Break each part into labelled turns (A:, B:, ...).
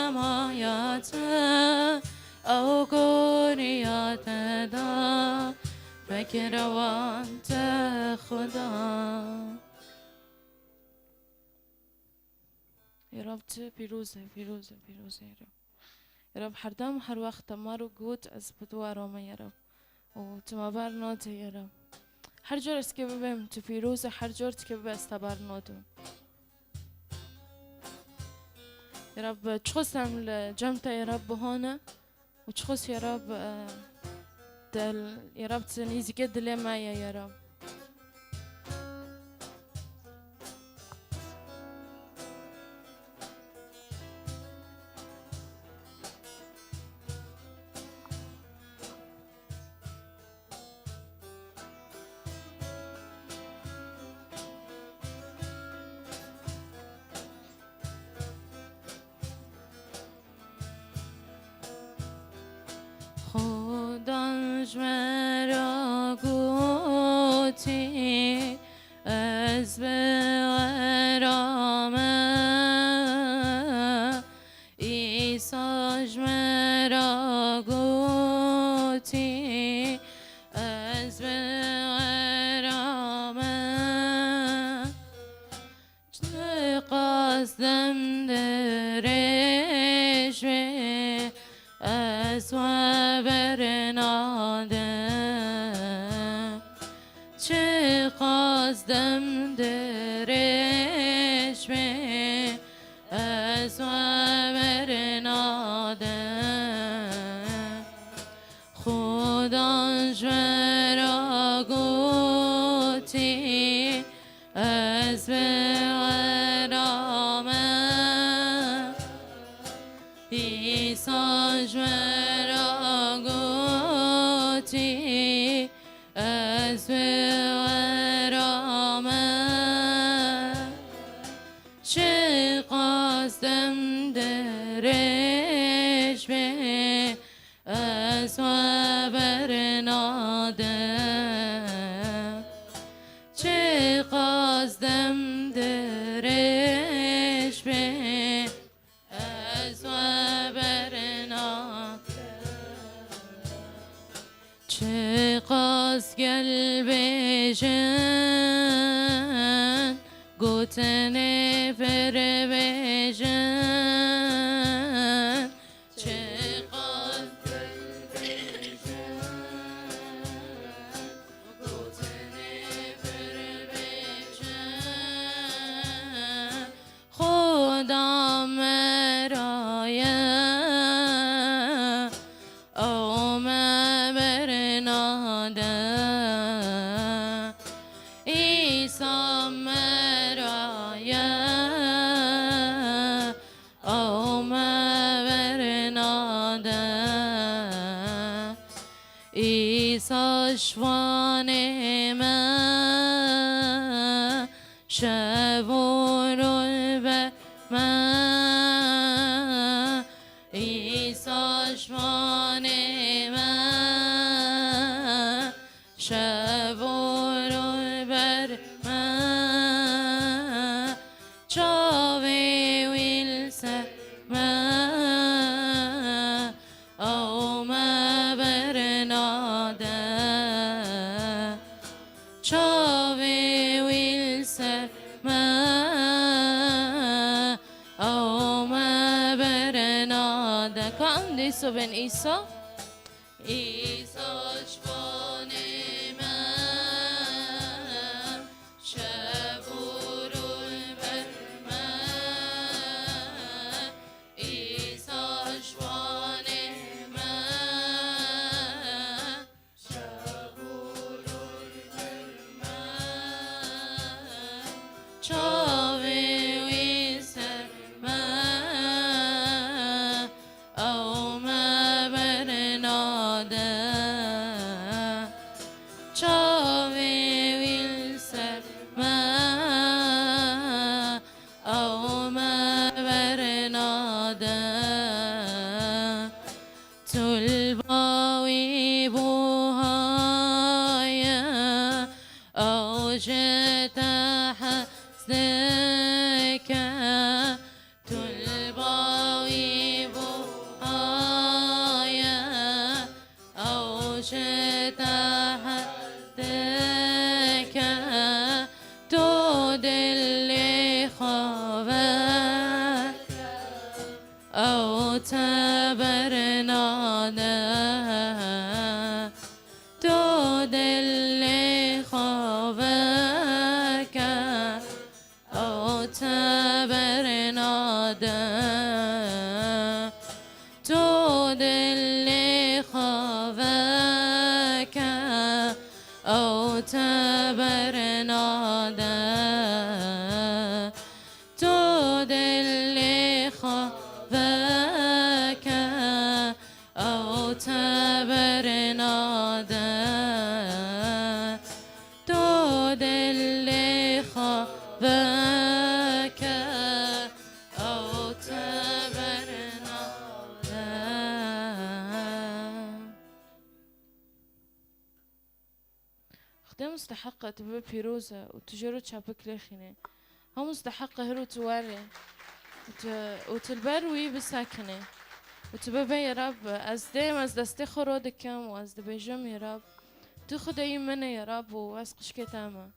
A: نمایت او گوریات دا فکر وانت خدا. يا رب پیروزه پیروزه پیروزه يا رب. يا رب هر دم هر وقت ما رو گوت از بدوارم یا رب و تو ما برناته یا رب. هر جور است که ببیم تو پیروزه، هر جور که ببیم است برناتو يا رب. تشخصهم لجمتا يا رب هنا وتشخص يا رب دل يا رب تنيزي قد لي معايا يا رب. خودش مرا گوتی از برامه ایساش مرا گوتی از برامه چه قصدم درش از برناده چه قصدم درش به از برناده خودش مرا گوتی از برامه ایساش مرا گوتی از برامه چه قصدم درش به از برناده چه قصدم درش به از برناده چه قصد گلبجن گوتنه پر بجن چه قصد گلبجن گوتنه پر بجن خدا مرایه او برناده ایسا مرایه او برناده ایسا شوان من شبور به من ایسا شوان من شبور بر من چاوی ویل سر من او ما برناده چاوی ویل سر من او ما برناده کام دیسو بن ایسا ایسا شبان من شبور بر من ایسا شبان من شبور بر من چاوی وی سر من او ما برناده چاوی ویل سر من او ما برناده تلباوی بوهای او جتا حسنك تلباوی دل خوابه او تبر ناده تو دل خوابه او تبر ناده تو دل خوابه او تبر ناده تو دل خوابه او تبر ناده تو دل خوابه او تبر ناده. خدا مستحقة تبقى بيروزة وتجرو تشابك لخينة هم مستحقة هرو تواري وتلبروي بساكنة وتبقى يا رب از ديم از دستي خرودكم واز دبيجم يا رب تاخد اي منه يا رب واز قشكي تاما.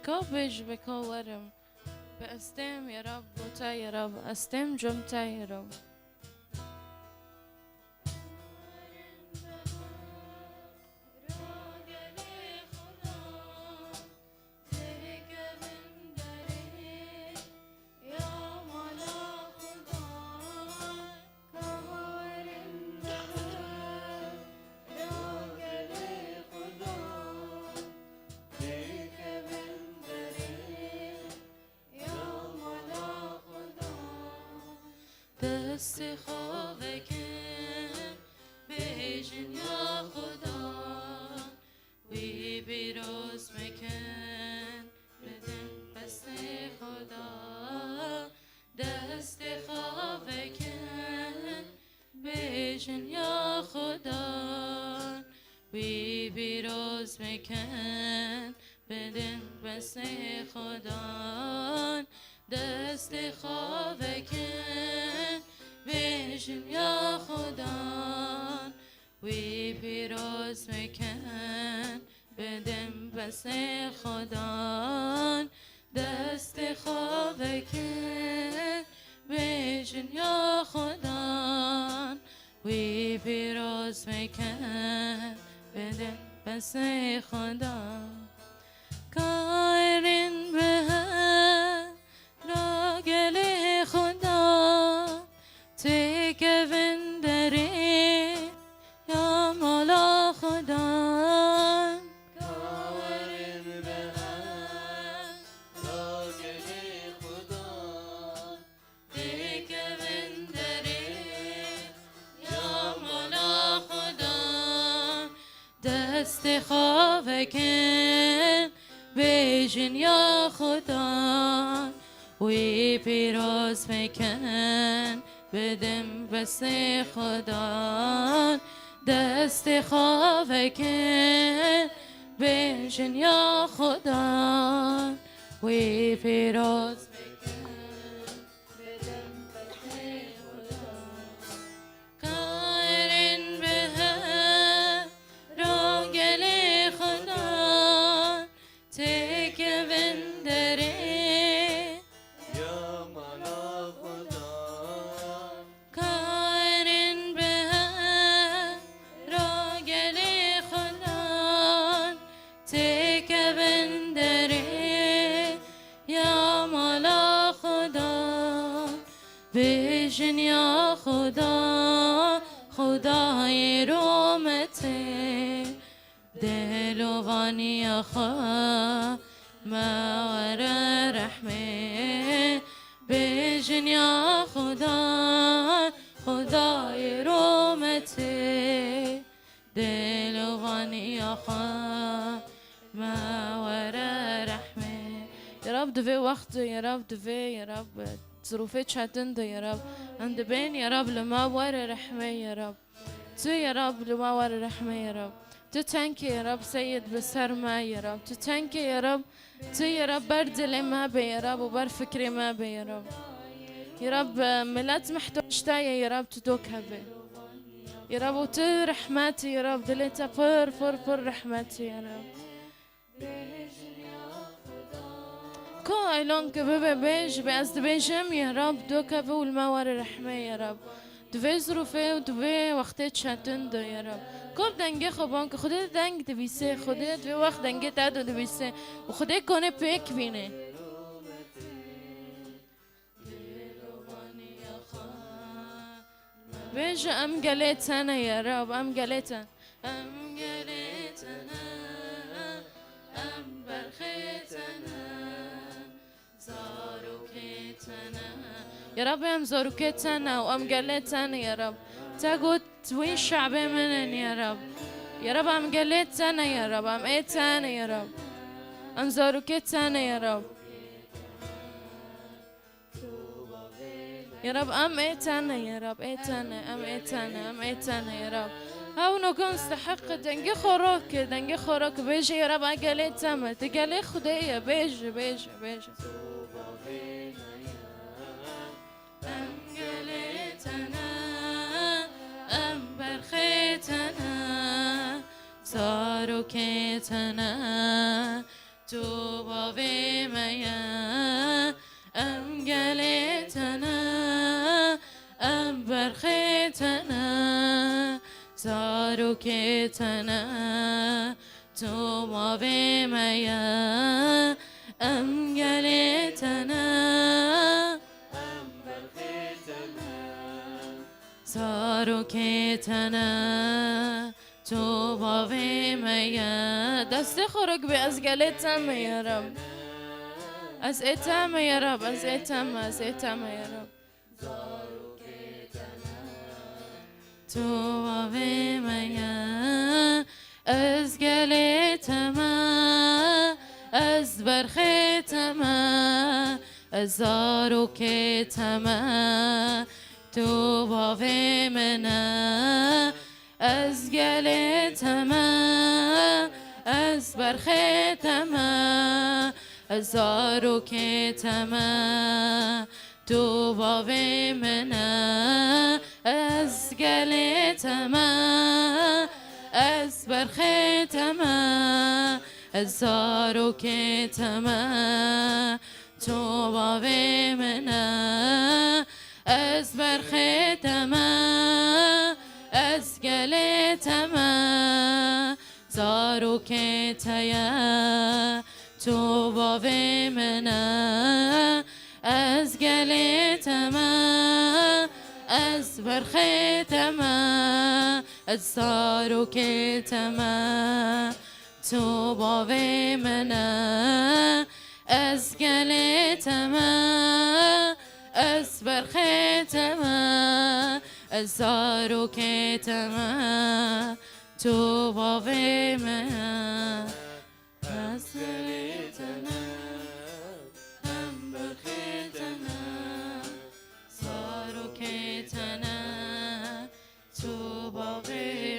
A: كوبج بكورم بأستم يا رب وتا يا رب أستم جمتا يا رب دست خوابه کن بیشن یا خدا وی بیروز مکن بدن بست خدا دست خوابه کن بیشن یا خدا وی بیروز مکن بدن بست خدا دست خوابه کن بیشن یا خدا وی پیروز مکن بدم بس خدا دست خوابه کن بیشن یا خدا وی پیروز مکن بدم بس خدا کارین به راگل خدا تک وندری یا مولا خدا کارین به راگل خدا تک وندری یا مولا خدا دست خواب کن بیشن یا خدا وی پیروز مکن بدم بس خدا دست خواب کن بیشن یا خدا وی پیروز مکن بدم بس خدا کارین به راگل خدا تک وندری بیشن یا خدا خدای رومته دلوانی آخا مور رحمه بیشن یا خدا خدای رومته واني خا ما ورا رحمة يا رب دفي وقت يا رب دفي يا رب ظروفي تشاتند يا رب عند بين يا رب لما ورا رحمة يا رب تو يا رب لما ورا رحمة يا رب تتنكي يا رب سيد بسرما يا رب تتنكي يا رب تو يا رب برد ما بي يا رب وبر فكري ما بي يا رب يا رب ملات محتاج تايا يا رب تدوكها بي يا رب وتو رحمتي يا رب دليتا فر رحمتي يا رب كو ايلون كبيبه بيج بأس بيجم يا رب دوكا بي والموار رحمة يا رب دوی ظروفه و دوی وقتی چندن يا رب كوب دنگه خوبان که خدا دنگ دویسه خدا دوی وقت دنگه تادو دویسه و خدا کنه پیک بینه بيج ام قلت انا يا رب ام قلت ام قلت انا ام برخيت انا زاروكيت انا يا رب ام زاروكيت انا وام قلت انا يا رب تقول وين شعبي منن يا رب يا رب ام قلت انا يا رب ام ايت انا يا رب ام زاروكيت انا يا رب يا رب ام ايتانا يا رب ايتانا ام ايتانا ام ايتانا يا رب هاو نكون استحق دنگي خوراك بيجي يا رب اقالي تاما تقالي خدية بيجي ام قاليتنا ام برخيتنا صاروكيتنا توبا بيميا ام قاليتنا ام برخيتنا زاروكيتنا توبا بيميا ام قاليتنا ام برخيتنا زاروكيتنا توبا بيميا دست خورك بأزقاليتم يا رب از اتم يا رب از اتم يا رب تو بمیا از گلتم از برختم از زاروکتم تو با منا از گلتم از برختم زاروكتم تو با منا از گلتم از برختم از زاروكتم تو با منا از برختم از گلتم زاروكتيا تو با منا از گلتم از برختم از زاروكتم تو با منا از گلتم از برختم از زاروكتم تو با منا از گلتنا هم برختنا زاروكتنا تو با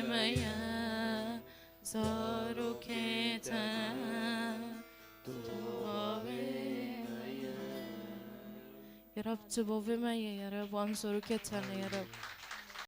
A: میا زاروكتنا تو با میا يا رب تو با میا يا رب وام زاروكتنا يا رب